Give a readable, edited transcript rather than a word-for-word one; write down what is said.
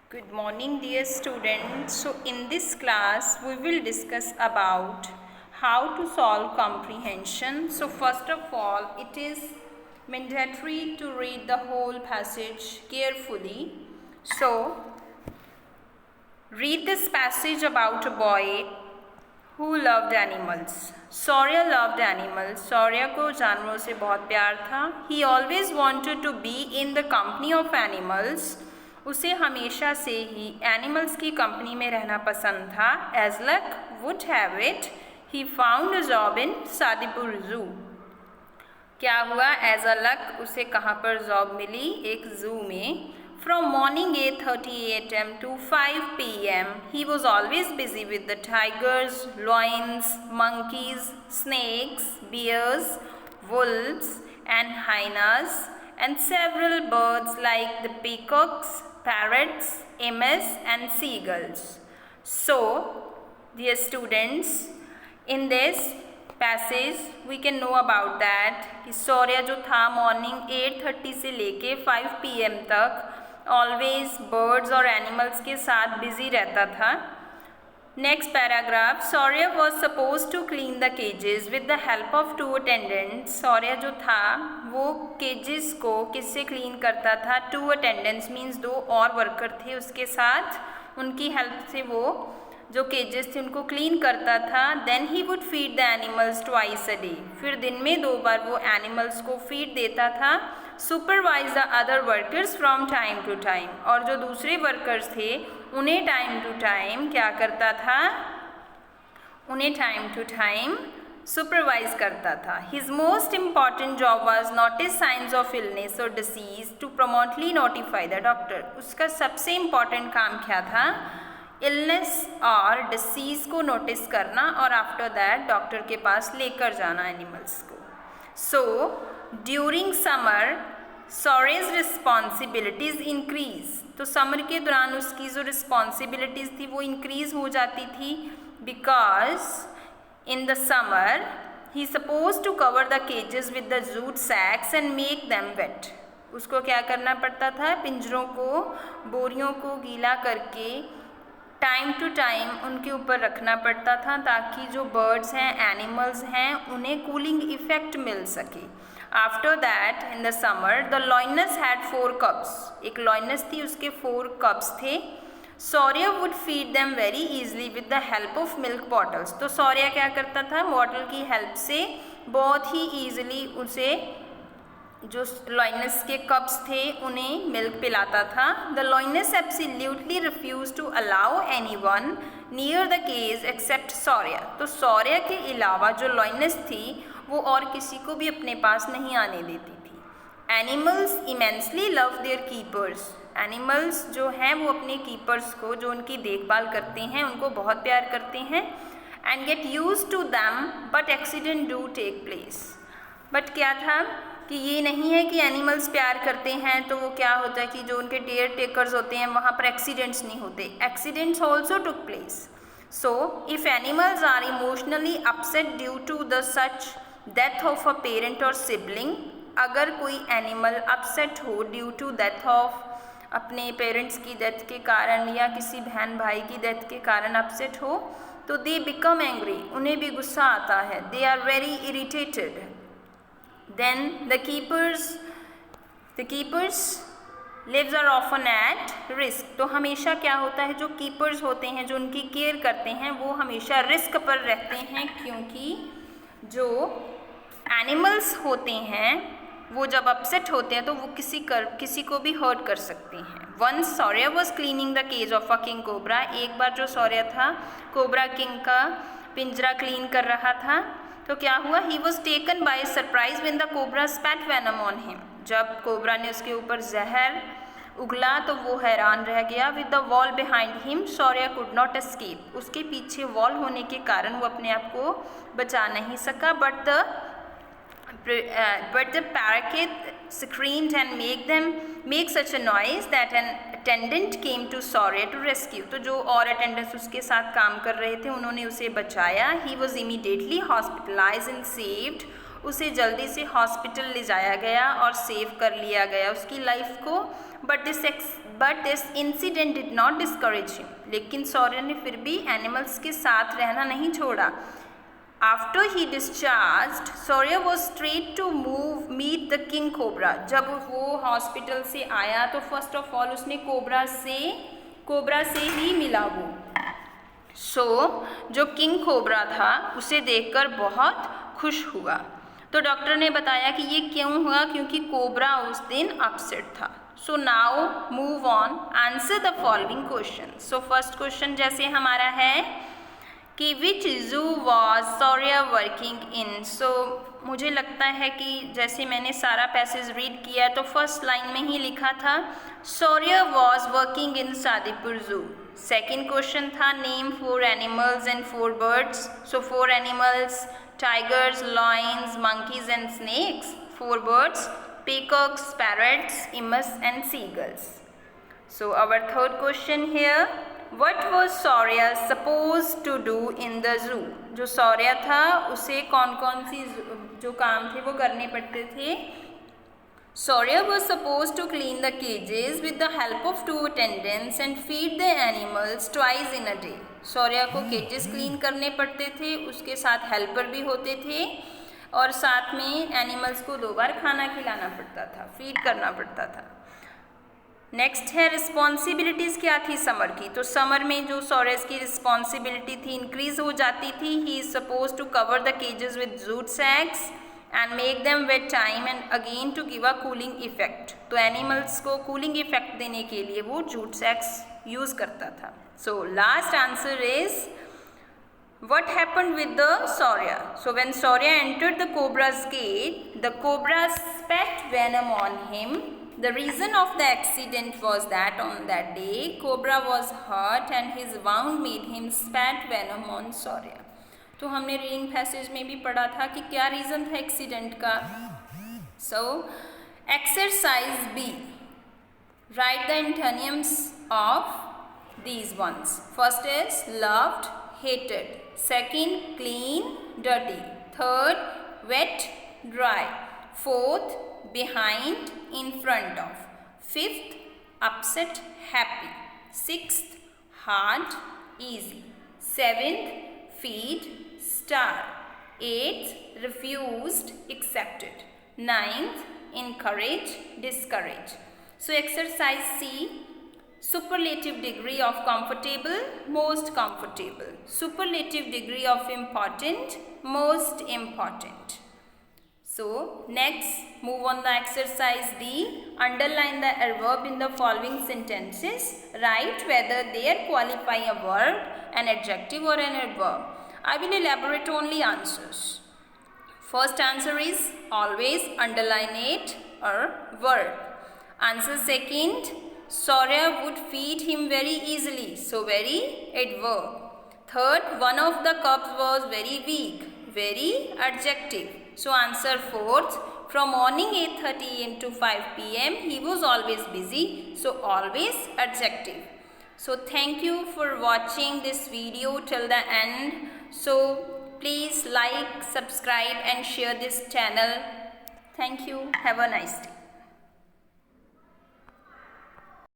Good morning, dear students. So in this class we will discuss about how to solve comprehension. So first of all, it is mandatory to read the whole passage carefully. So read this passage about a boy who loved animals. Saurya loved animals. Saurya को जानवरों से बहुत प्यार था. He always wanted to be in the company of animals. उसे हमेशा से ही animals की कंपनी में रहना पसंद था. As luck would have it, he found a job in Sadipur जू. क्या हुआ? As a luck उसे कहाँ पर जॉब मिली? एक जू में. From morning 8:30 a.m. to 5 p.m. he was always busy with the tigers, lions, monkeys, snakes, bears, wolves and hyenas and several birds like the peacocks, parrots, emus and seagulls. So, dear students, in this passage we can know about that कि सौर्या जो था morning 8:30 से लेके 5 p.m. तक always birds और animals के साथ busy रहता था. Next paragraph. Saurya was suppose to clean the cages with the help of 2 attendants. Saurya जो था वो केजेस को किससे क्लीन करता था? 2 अटेंडेंट्स मीन्स 2 और वर्कर थे उसके साथ. उनकी हेल्प से वो जो केजेस थे उनको क्लीन करता था. Then he would feed the animals twice a day. फिर दिन में 2 बार वो एनिमल्स को फीड देता था. Supervise the other workers from time to time. और जो दूसरे वर्कर्स थे उन्हें टाइम टू टाइम क्या करता था? उन्हें टाइम टू टाइम सुपरवाइज करता था. His most important job was notice signs of illness और disease to promptly notify the doctor. उसका सबसे इम्पॉर्टेंट काम क्या था? इलनेस और डिसीज़ को नोटिस करना और आफ्टर दैट डॉक्टर के पास लेकर जाना एनिमल्स को. So during summer Saurya's responsibilities increase. तो समर के दौरान उसकी जो रिस्पॉन्सिबिलिटीज़ थी वो इंक्रीज हो जाती थी. Because in the summer he suppose to cover the cages with the jute sacks and make them wet. उसको क्या करना पड़ता था? पिंजरों को, बोरियों को गीला करके टाइम टू टाइम उनके ऊपर रखना पड़ता था ताकि जो बर्ड्स हैं, एनिमल्स हैं, उन्हें कूलिंग इफेक्ट मिल सके. After that in the summer the lioness had 4 cubs. एक लॉइनस थी, उसके 4 कप्स थे. Shaurya would feed them very easily with the help of milk bottles. तो सौर्या क्या करता था? बॉटल की हेल्प से बहुत ही ईजिली उसे जो लॉइनस के कप्स थे उन्हें मिल्क पिलाता था. The lioness absolutely refuse to allow anyone near the cage except Shaurya. तो सौर्या के अलावा जो लॉइनस थी वो और किसी को भी अपने पास नहीं आने देती थी. Animals immensely love their keepers. Animals जो हैं वो अपने कीपर्स को, जो उनकी देखभाल करते हैं, उनको बहुत प्यार करते हैं. And get used to them but accident do take place. But क्या था कि ये नहीं है कि एनिमल्स प्यार करते हैं तो वो क्या होता है कि जो उनके केयर टेकर्स होते हैं वहाँ पर एक्सीडेंट्स नहीं होते. Accidents also took place. So if animals are emotionally upset due to the such death of a parent or sibling. अगर कोई एनिमल अपसेट हो ड्यू टू डेथ ऑफ, अपने पेरेंट्स की डेथ के कारण या किसी बहन भाई की डेथ के कारण अपसेट हो, तो दे बिकम एंग्री. उन्हें भी गुस्सा आता है. They are very irritated. Then the keepers lives are often at risk. तो हमेशा क्या होता है? जो कीपर्स होते हैं, जो उनकी केयर करते हैं, वो हमेशा रिस्क पर रहते हैं क्योंकि जो एनिमल्स होते हैं वो जब अपसेट होते हैं तो वो किसी को भी हर्ट कर सकते हैं. Once Saurya was cleaning the cage of a king cobra. एक बार जो सौर्या था कोबरा किंग का पिंजरा क्लीन कर रहा था तो क्या हुआ? He was taken by surprise when the cobra स्पैट venom on him. जब कोबरा ने उसके ऊपर जहर उगला तो वो हैरान रह गया. With the wall behind him Shaurya could not escape. उसके पीछे वॉल होने के कारण वो अपने आप को बचा नहीं सका. But the parakeet screamed and make such a noise that an attendant came to Saurya to rescue. तो जो और अटेंडेंट्स उसके साथ काम कर रहे थे उन्होंने उसे बचाया. He was immediately hospitalized and saved. उसे जल्दी से हॉस्पिटल ले जाया गया और सेव कर लिया गया उसकी लाइफ को. But this incident did not discourage him, लेकिन शौर्य ने फिर भी एनिमल्स के साथ रहना नहीं छोड़ा. After he discharged, Shaurya was straight to meet the king cobra. जब वो हॉस्पिटल से आया तो फर्स्ट ऑफ ऑल उसने कोबरा से ही मिला वो. जो किंग कोबरा था उसे देखकर बहुत खुश हुआ. तो डॉक्टर ने बताया कि ये क्यों हुआ, क्योंकि कोबरा उस दिन अपसेट था. So now move on, answer the following question. So first question जैसे हमारा है कि which zoo was Shaurya working in. So मुझे लगता है कि जैसे मैंने सारा पैसेज रीड किया तो फर्स्ट लाइन में ही लिखा था Shaurya was working in Sadipur zoo. Second question था name 4 animals and 4 birds. So 4 animals, tigers, lions, monkeys and snakes. 4 birds, peacocks, parrots, emus and seagulls. So our third question here, what was Shaurya supposed to do in the zoo? जो शौर्य था उसे कौन कौन सी जो काम थे वो करने पड़ते थे. Shaurya was supposed to clean the cages with the help of 2 attendants and feed the animals twice in a day. शौर्य को केजेस क्लीन करने पड़ते थे, उसके साथ हेल्पर भी होते थे और साथ में एनिमल्स को 2 बार खाना खिलाना पड़ता था, फीड करना पड़ता था. नेक्स्ट है रिस्पॉन्सिबिलिटीज़ क्या थी समर की. तो समर में जो शौर्य की रिस्पॉन्सिबिलिटी थी इंक्रीज हो जाती थी. He is suppose to cover the cages with jute sacks and make them wet time and again to give a cooling effect. तो एनिमल्स को कूलिंग इफेक्ट देने के लिए वो जूट सैक्स यूज़ करता था. So last answer is what happened with the Shaurya. So when Shaurya entered the cobra's gate, the cobra spat venom on him. The reason of the accident was that on that day cobra was hurt and his wound made him spat venom on Shaurya. तो हमने reading passage में भी पढ़ा था कि क्या reason था accident का. So exercise B, write the antonyms of these ones. First is loved, hated. Second, clean, dirty. Third, wet, dry. Fourth, behind, in front of. Fifth, upset, happy. Sixth, hard, easy. Seventh, feed, star. Eighth, refused, accepted. Ninth, encourage, discourage. So exercise C, superlative degree of comfortable, most comfortable. Superlative degree of important, most important. So next move on the exercise D. Underline the adverb in the following sentences. Write whether they qualify a verb, an adjective or an adverb. I will elaborate only answers. First answer is always underline it or verb. Answer second, Shaurya would feed him very easily. So very adverb. Third, one of the cubs was very weak. Very adjective. So answer fourth, from morning 8:30 am to 5 p.m. he was always busy. So always adjective. So thank you for watching this video till the end. So please like, subscribe and share this channel. Thank you. Have a nice day.